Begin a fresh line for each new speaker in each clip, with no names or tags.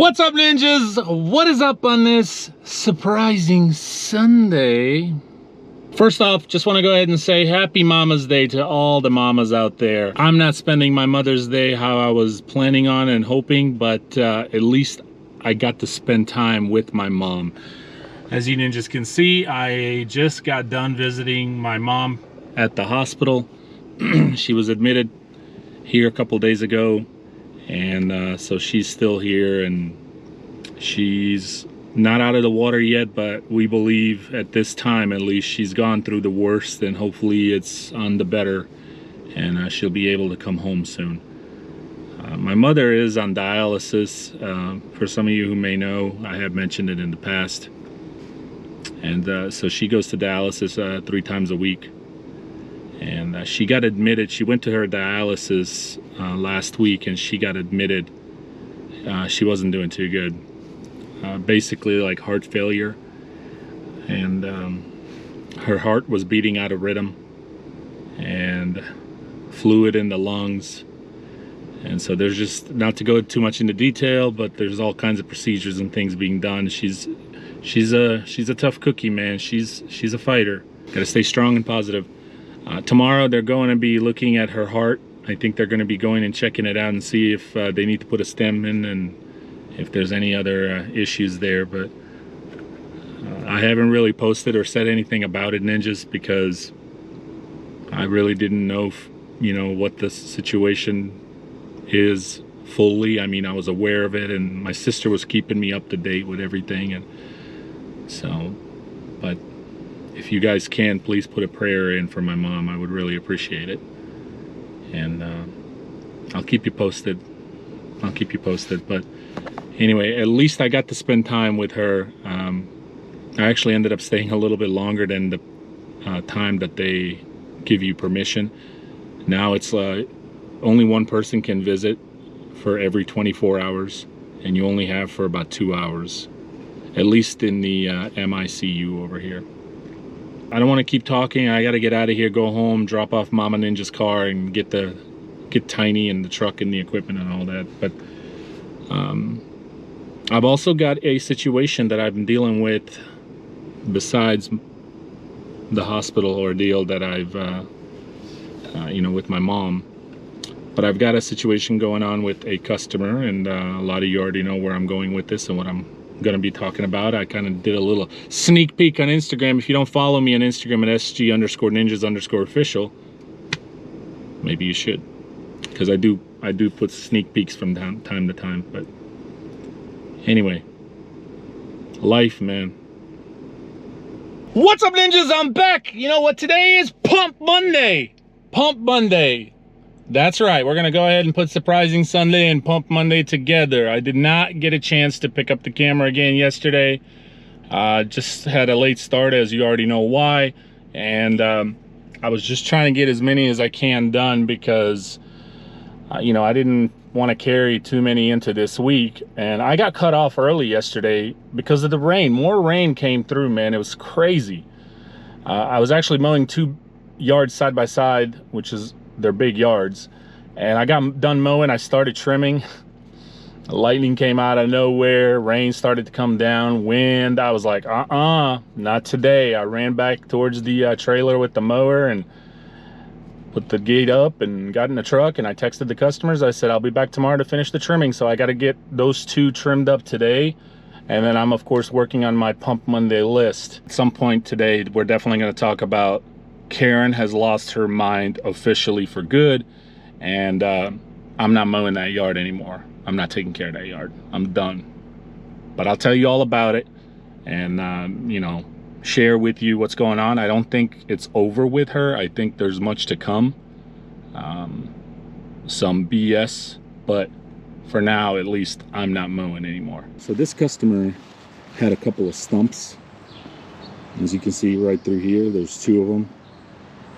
What's up, ninjas? What is up on this surprising Sunday? First off, just want to go ahead and say happy Mama's Day to all the mamas out there. I'm not spending my Mother's Day how I was planning on and hoping, but at least I got to spend time with my mom. As you ninjas can see, I just got done visiting my mom at the hospital. She was admitted here a couple days ago, and so she's still here, and she's not out of the water yet, but we believe at this time at least she's gone through the worst, and hopefully it's on the better, and she'll be able to come home soon. My mother is on dialysis. For some of you who may know, I have mentioned it in the past, and so she goes to dialysis 3 times a week. And she got admitted. She went to her dialysis last week, and she got admitted. She wasn't doing too good. Basically like heart failure, and her heart was beating out of rhythm, and fluid in the lungs. And so there's just, not to go too much into detail, but there's all kinds of procedures and things being done. She's a tough cookie, man. She's a fighter. Got to stay strong and positive. Tomorrow they're going to be looking at her heart. I think they're going to be going and checking it out and see if they need to put a stem in and if there's any other issues there. But I haven't really posted or said anything about it, ninjas, because I really didn't know what the situation is fully. I mean, I was aware of it, and my sister was keeping me up to date with everything, and so, but if you guys can, please put a prayer in for my mom. I would really appreciate it. And I'll keep you posted. But anyway, at least I got to spend time with her. I actually ended up staying a little bit longer than the time that they give you permission. Now it's only one person can visit for every 24 hours, and you only have for about 2 hours, at least in the MICU over here. I don't want to keep talking. I got to get out of here, go home, drop off Mama Ninja's car, and get Tiny and the truck and the equipment and all that. But I've also got a situation that I've been dealing with besides the hospital ordeal that I've with my mom. But I've got a situation going on with a customer, and a lot of you already know where I'm going with this and what I'm gonna be talking about. I kind of did a little sneak peek on Instagram. If you don't follow me on Instagram at sg_ninjas_official, maybe you should, because I do put sneak peeks from time to time. But anyway, life, man. What's up, ninjas? I'm back. You know what today is? Pump Monday. That's right, we're gonna go ahead and put Surprising Sunday and Pump Monday together. I did not get a chance to pick up the camera again yesterday. Just had a late start, as you already know why. And I was just trying to get as many as I can done because, I didn't want to carry too many into this week. And I got cut off early yesterday because of the rain. More rain came through, man. It was crazy. I was actually mowing 2 yards side by side, which is they're big yards, and I got done mowing. I started trimming. Lightning came out of nowhere, rain started to come down, wind. I was like, not today. I ran back towards the trailer with the mower and put the gate up and got in the truck, and I texted the customers. I said I'll be back tomorrow to finish the trimming. So I got to get those 2 trimmed up today, and then I'm of course working on my Pump Monday list. At some point today, we're definitely going to talk about Karen has lost her mind officially for good, and I'm not mowing that yard anymore. I'm not taking care of that yard. I'm done. But I'll tell you all about it, and share with you what's going on. I don't think it's over with her. I think there's much to come, some BS, but for now at least I'm not mowing anymore. So this customer had a couple of stumps. As you can see right through here, there's 2 of them.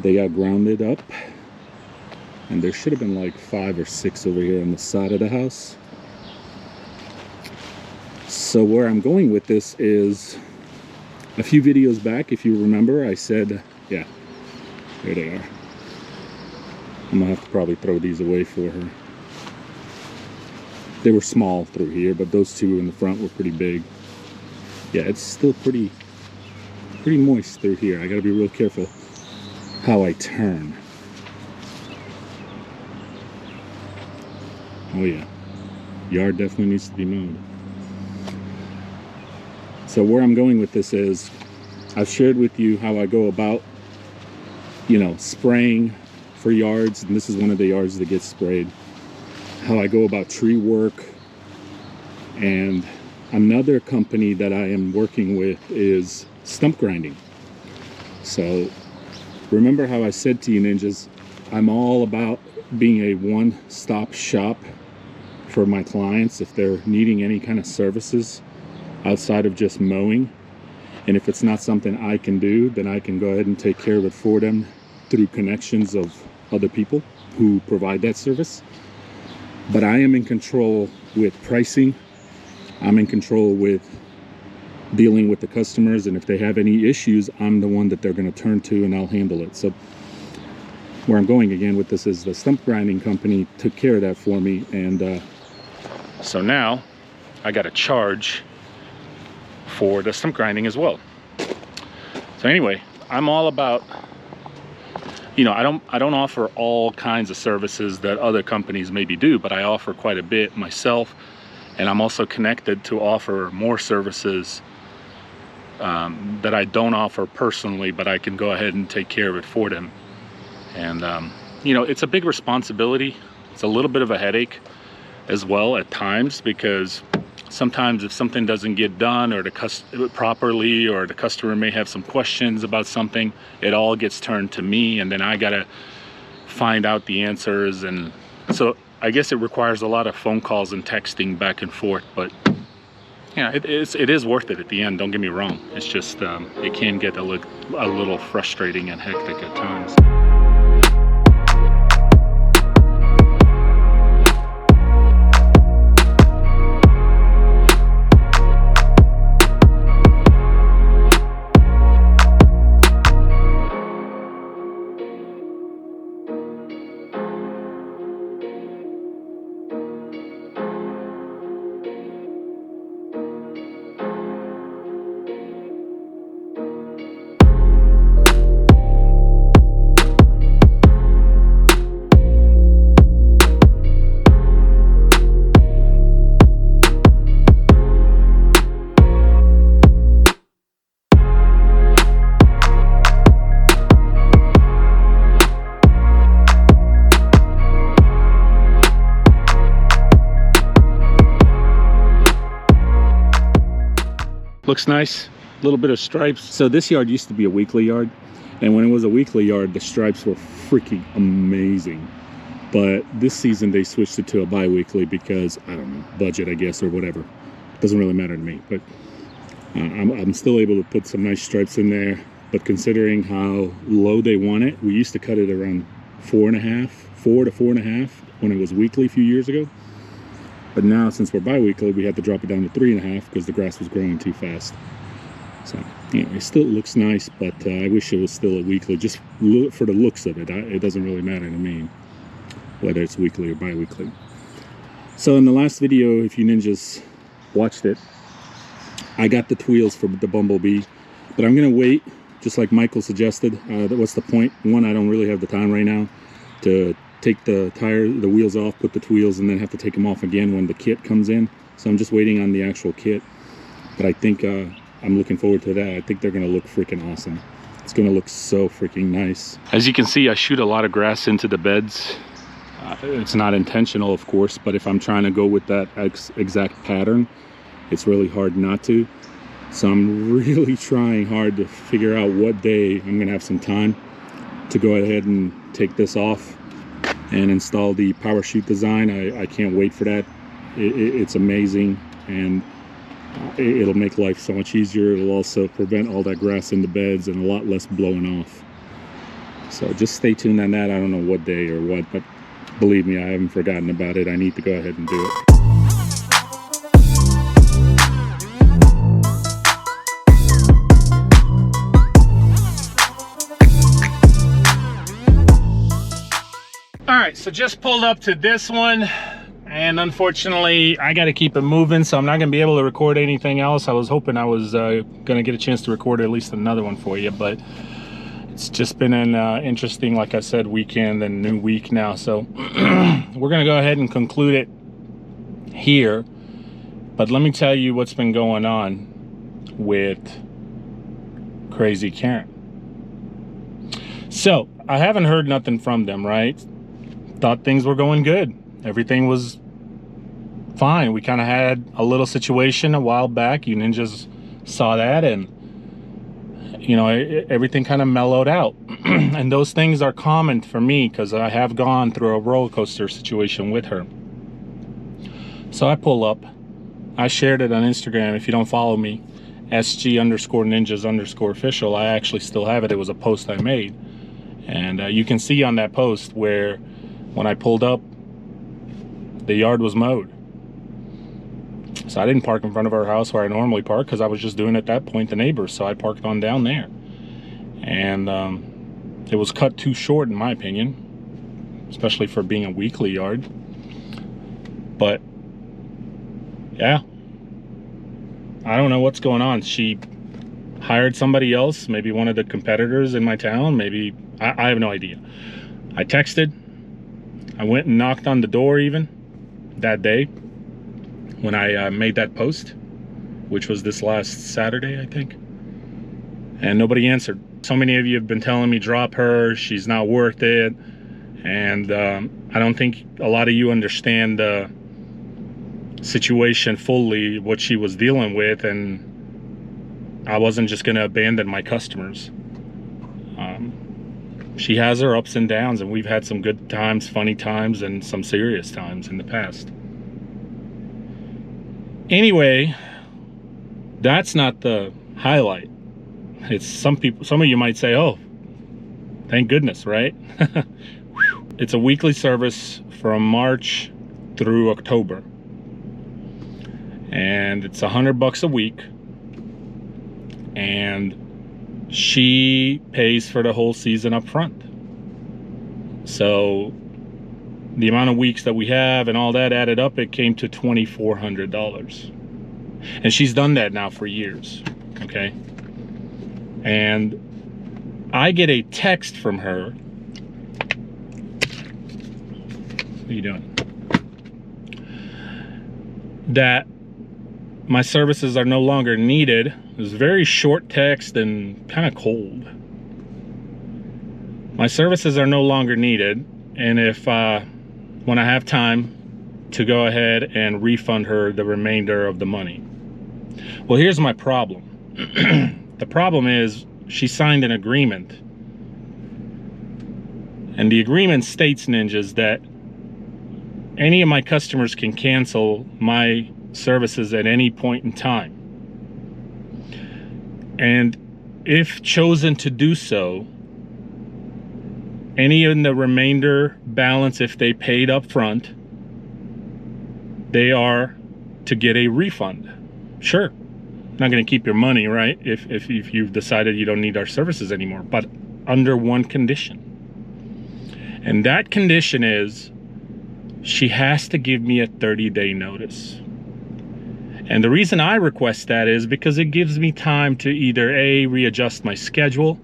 They got grounded up, and there should have been like 5 or 6 over here on the side of the house. So where I'm going with this is, a few videos back, if you remember, I said, yeah, here they are. I'm gonna have to probably throw these away for her. They were small through here, but those two in the front were pretty big. Yeah, it's still pretty moist through here. I gotta be real careful how I turn. Oh yeah, yard definitely needs to be mowed. So where I'm going with this is, I've shared with you how I go about, you know, spraying for yards, and this is one of the yards that gets sprayed. How I go about tree work, and another company that I am working with is stump grinding. So remember how I said to you ninjas, I'm all about being a one-stop shop for my clients if they're needing any kind of services outside of just mowing. And if it's not something I can do, then I can go ahead and take care of it for them through connections of other people who provide that service. But I am in control with pricing. I'm in control with dealing with the customers, and if they have any issues, I'm the one that they're going to turn to, and I'll handle it. So where I'm going again with this is the stump grinding company took care of that for me, and so now I got to charge for the stump grinding as well. So anyway, I'm all about, you know, I don't offer all kinds of services that other companies maybe do, but I offer quite a bit myself, and I'm also connected to offer more services that I don't offer personally, but I can go ahead and take care of it for them. And you know, it's a big responsibility. It's a little bit of a headache as well at times, because sometimes if something doesn't get done or properly, or the customer may have some questions about something, it all gets turned to me, and then I gotta find out the answers. And so I guess it requires a lot of phone calls and texting back and forth, but yeah, it is worth it at the end, don't get me wrong. It's just it can get a little frustrating and hectic at times. Looks nice, a little bit of stripes. So this yard used to be a weekly yard, and when it was a weekly yard, the stripes were freaking amazing. But this season they switched it to a bi-weekly because, I don't know, budget I guess, or whatever. Doesn't really matter to me, but I'm still able to put some nice stripes in there. But considering how low they want it, we used to cut it around 4 to 4.5 when it was weekly a few years ago. But now, since we're bi-weekly, we had to drop it down to 3.5 because the grass was growing too fast. So anyway, it still looks nice, but I wish it was still a weekly, just for the looks of it. It doesn't really matter to me whether it's weekly or bi-weekly. So in the last video, if you ninjas watched it, I got the wheels for the Bumblebee, but I'm gonna wait, just like Michael suggested. What's the point? One, I don't really have the time right now to take the wheels off, put the wheels, and then have to take them off again when the kit comes in. So I'm just waiting on the actual kit. But I think I'm looking forward to that. I think they're gonna look freaking awesome. It's gonna look so freaking nice. As you can see, I shoot a lot of grass into the beds. It's not intentional, of course, but if I'm trying to go with that exact pattern, it's really hard not to. So I'm really trying hard to figure out what day I'm gonna have some time to go ahead and take this off and install the power chute design. I can't wait for that. It's amazing, and it'll make life so much easier. It'll also prevent all that grass in the beds and a lot less blowing off. So just stay tuned on that. I don't know what day or what, but believe me, I haven't forgotten about it. I need to go ahead and do it. All right, so just pulled up to this one, And unfortunately, I got to keep it moving, so I'm not going to be able to record anything else. I was hoping I was going to get a chance to record at least another one for you, but it's just been an interesting, like I said, weekend and new week now. So we're going to go ahead and conclude it here. But let me tell you what's been going on with Crazy Karen. So I haven't heard nothing from them, right? Thought things were going good. Everything was fine. We kind of had a little situation a while back. You ninjas saw that, and you know, everything kind of mellowed out. And those things are common for me because I have gone through a roller coaster situation with her. So I pull up. I shared it on Instagram. If you don't follow me, sg_ninjas_official. I actually still have it. It was a post I made. And you can see on that post where when I pulled up, the yard was mowed. So I didn't park in front of our house where I normally park because I was just doing at that point the neighbors. So I parked on down there. And it was cut too short in my opinion, especially for being a weekly yard. But yeah, I don't know what's going on. She hired somebody else, maybe one of the competitors in my town, maybe, I have no idea. I texted, I went and knocked on the door even that day when I made that post, which was this last Saturday, I think, and nobody answered. So many of you have been telling me drop her, she's not worth it, and I don't think a lot of you understand the situation fully, what she was dealing with, and I wasn't just going to abandon my customers. She has her ups and downs, and we've had some good times, funny times, and some serious times in the past. Anyway, that's not the highlight. It's some of you might say, oh, thank goodness, right? It's a weekly service from March through October. And it's $100 a week. And she pays for the whole season up front. So the amount of weeks that we have and all that added up, it came to $2,400. And she's done that now for years, okay? And I get a text from her. What are you doing? That my services are no longer needed. It was very short text and kind of cold. My services are no longer needed, and if when I have time, to go ahead and refund her the remainder of the money. Well, here's my problem. The problem is she signed an agreement, and the agreement states, ninjas, that any of my customers can cancel my services at any point in time. And if chosen to do so, any in the remainder balance, if they paid up front, they are to get a refund. Sure, I'm not going to keep your money, right, if you've decided you don't need our services anymore, but under one condition. And that condition is she has to give me a 30-day notice. And the reason I request that is because it gives me time to either A, readjust my schedule,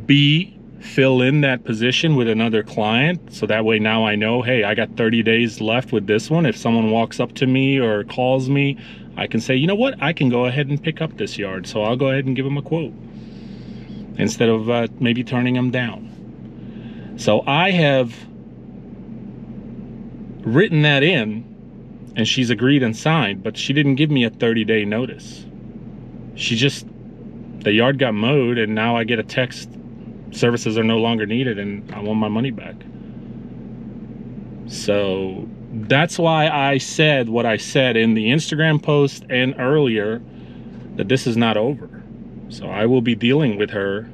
B, fill in that position with another client, so that way now I know, hey, I got 30 days left with this one. If someone walks up to me or calls me, I can say, you know what, I can go ahead and pick up this yard, so I'll go ahead and give them a quote instead of maybe turning them down. So I have written that in, and she's agreed and signed, but she didn't give me a 30-day notice. She just, the yard got mowed, and now I get a text, services are no longer needed, and I want my money back. So that's why I said what I said in the Instagram post and earlier, that this is not over. So I will be dealing with her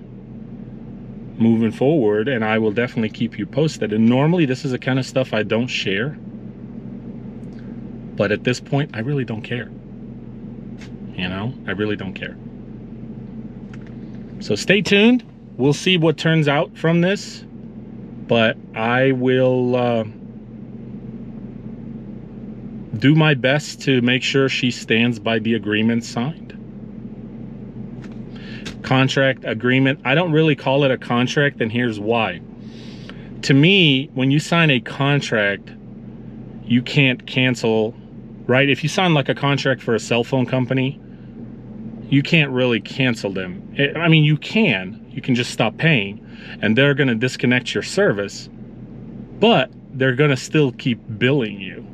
moving forward, and I will definitely keep you posted. And normally this is the kind of stuff I don't share, but at this point I really don't care. You know, I really don't care. So stay tuned. We'll see what turns out from this, but I will do my best to make sure she stands by the agreement signed. Contract, agreement, I don't really call it a contract, and here's why. To me, when you sign a contract, you can't cancel, right? If you sign like a contract for a cell phone company, you can't really cancel them. I mean, you can just stop paying, and they're going to disconnect your service, but they're going to still keep billing you.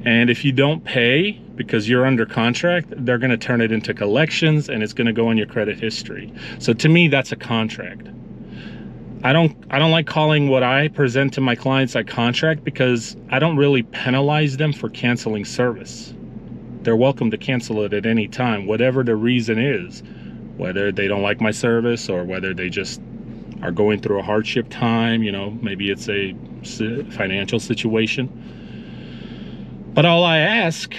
And if you don't pay because you're under contract, they're going to turn it into collections, and it's going to go in your credit history. So to me, that's a contract. I don't like calling what I present to my clients a contract, because I don't really penalize them for canceling service. They're welcome to cancel it at any time, whatever the reason is, whether they don't like my service or whether they just are going through a hardship time, you know, maybe it's a financial situation. But all I ask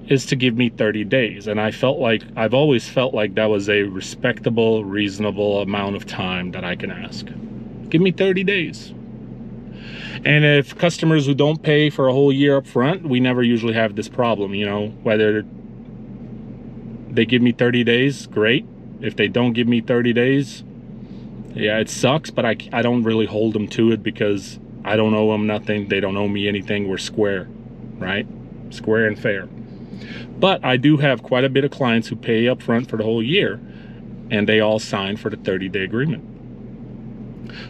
is to give me 30 days. And I've always felt like that was a respectable, reasonable amount of time that I can ask. Give me 30 days. And if customers who don't pay for a whole year up front, we never usually have this problem, you know, whether they give me 30 days, great. If they don't give me 30 days, yeah, it sucks, but I don't really hold them to it, because I don't owe them nothing. They don't owe me anything. We're square, right? Square and fair. But I do have quite a bit of clients who pay up front for the whole year, and they all sign for the 30-day agreement.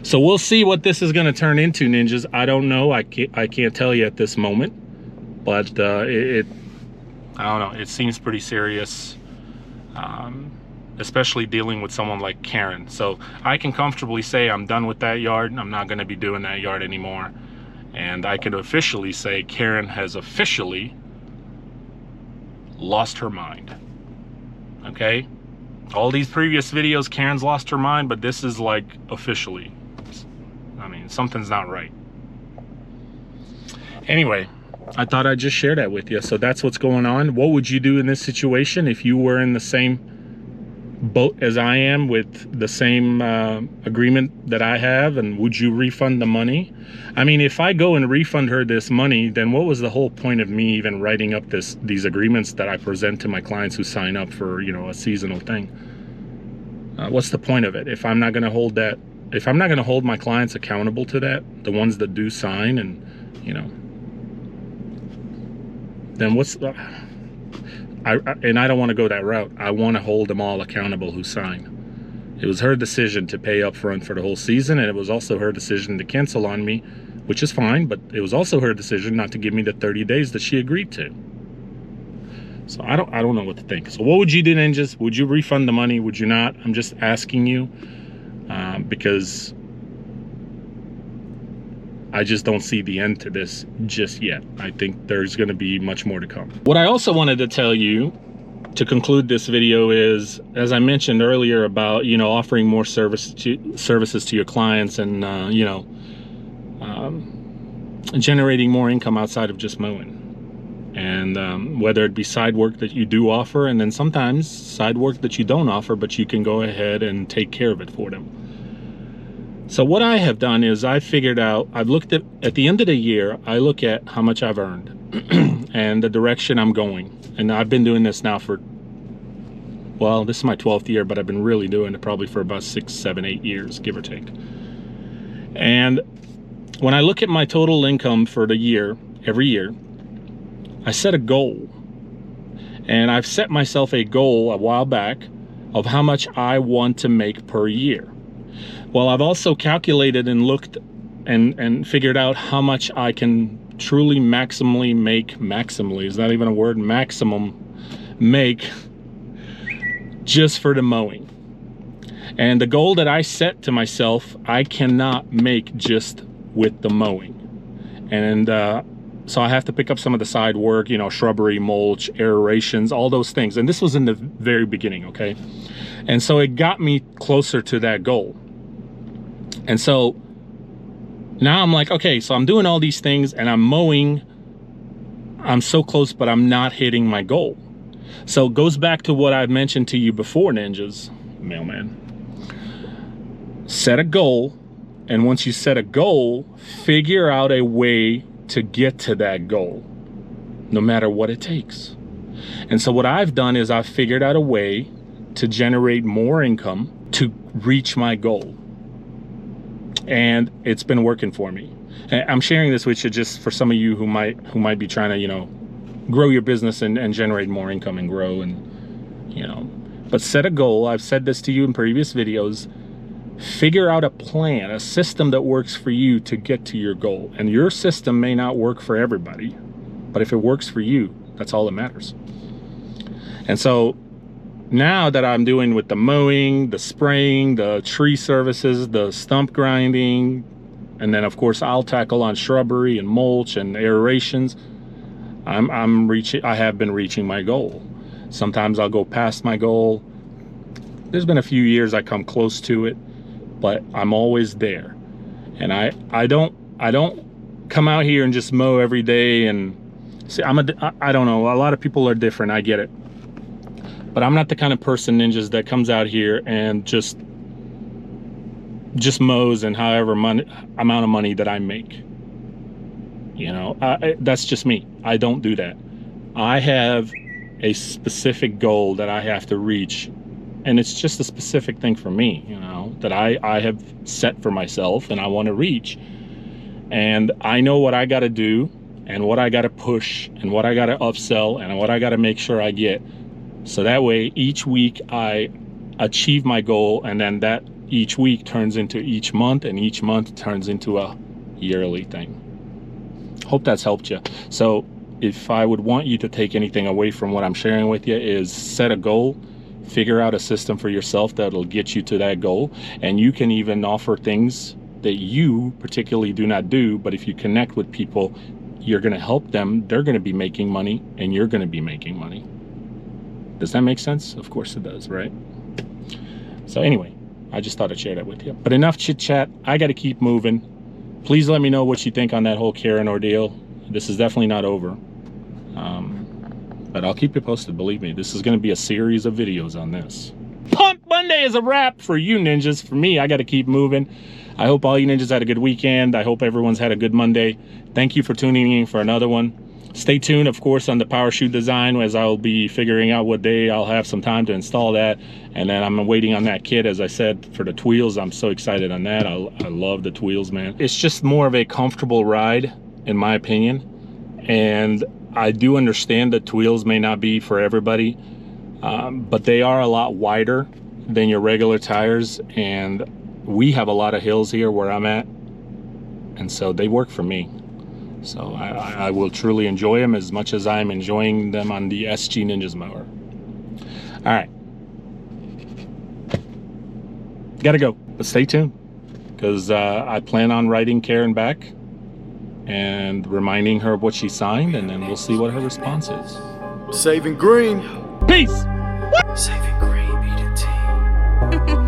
So we'll see what this is going to turn into, ninjas. I don't know. I can't tell you at this moment, but I don't know. It seems pretty serious, especially dealing with someone like Karen. So I can comfortably say I'm done with that yard. I'm not going to be doing that yard anymore. And I can officially say Karen has officially lost her mind. Okay? All these previous videos, Karen's lost her mind, but this is like officially. I mean, something's not right. Anyway, I thought I'd just share that with you. So that's what's going on. What would you do in this situation if you were in the same boat as I am, with the same agreement that I have? And would you refund the money? I mean, if I go and refund her this money, then what was the whole point of me even writing up these agreements that I present to my clients who sign up for, you know, a seasonal thing? What's the point of it if I'm not going to hold that? If I'm not going to hold my clients accountable to that, the ones that do sign, and you know, then what's the? And I don't want to go that route. I want to hold them all accountable who sign. It was her decision to pay up front for the whole season, and it was also her decision to cancel on me, which is fine, but it was also her decision not to give me the 30 days that she agreed to. So I don't know what to think. So what would you do, ninjas? Would you refund the money? Would you not? I'm just asking you, because I just don't see the end to this just yet. I think there's going to be much more to come. What I also wanted to tell you to conclude this video is, as I mentioned earlier about, you know, offering more services to your clients, and you know, generating more income outside of just mowing. And whether it be side work that you do offer, and then sometimes side work that you don't offer, but you can go ahead and take care of it for them. So what I have done is I've figured out, I've looked at the end of the year, I look at how much I've earned and the direction I'm going. And I've been doing this now for, well, this is my 12th year, but I've been really doing it probably for about 6, 7, 8 years, give or take. And when I look at my total income for the year, every year, I set a goal. And I've set myself a goal a while back of how much I want to make per year. Well, I've also calculated and looked and figured out how much I can truly maximally, is that even a word? Maximum make just for the mowing. And the goal that I set to myself, I cannot make just with the mowing. And so I have to pick up some of the side work, you know, shrubbery, mulch, aerations, all those things. And this was in the very beginning, okay? And so it got me closer to that goal. And so now I'm like, okay, so I'm doing all these things and I'm mowing. I'm so close, but I'm not hitting my goal. So it goes back to what I've mentioned to you before, ninjas, mailman. Set a goal. And once you set a goal, figure out a way to get to that goal. no matter what it takes. And so what I've done is I've figured out a way to generate more income to reach my goal. And it's been working for me. And I'm sharing this with you just for some of you who might be trying to, you know, grow your business and generate more income and grow, and, you know, but set a goal. I've said this to you in previous videos. Figure out a plan, a system that works for you to get to your goal. And your system may not work for everybody, but if it works for you, that's all that matters. And so now that I'm doing with the mowing, the spraying, the tree services, the stump grinding, and then of course I'll tackle on shrubbery and mulch and aerations, I have been reaching my goal. Sometimes I'll go past my goal. There's been a few years I come close to it, but I'm always there. And I don't come out here and just mow every day. And see, I don't know, a lot of people are different, I get it, but I'm not the kind of person, ninjas, that comes out here and just mows and however amount of money that I make. You know, that's just me. I don't do that. I have a specific goal that I have to reach, and it's just a specific thing for me, you know, that I have set for myself and I want to reach. And I know what I got to do and what I got to push and what I got to upsell and what I got to make sure I get. So that way each week I achieve my goal, and then that each week turns into each month, and each month turns into a yearly thing. Hope that's helped you. So if I would want you to take anything away from what I'm sharing with you, is set a goal, figure out a system for yourself that'll get you to that goal. And you can even offer things that you particularly do not do, but if you connect with people, you're going to help them, they're going to be making money, and you're going to be making money. Does that make sense? Of course it does, right? So anyway, I just thought I'd share that with you. But enough chit chat. I got to keep moving. Please let me know what you think on that whole Karen ordeal. This is definitely not over. But I'll keep you posted, believe me. This is going to be a series of videos on this. Pump Monday is a wrap for you ninjas. For me, I got to keep moving. I hope all you ninjas had a good weekend. I hope everyone's had a good Monday. Thank you for tuning in for another one. Stay tuned, of course, on the power shoe design, as I'll be figuring out what day I'll have some time to install that. And then I'm waiting on that kit, as I said, for the Tweels. I'm so excited on that. I love the Tweels, man. It's just more of a comfortable ride, in my opinion. And I do understand that Tweels may not be for everybody, but they are a lot wider than your regular tires. And we have a lot of hills here where I'm at. And so they work for me. So I will truly enjoy them as much as I'm enjoying them on the sgninjas mower. All right. Gotta go, but stay tuned, because I plan on writing Karen back and reminding her of what she signed, and then we'll see what her response is.
Saving green.
Peace.
Saving green, eat a tea.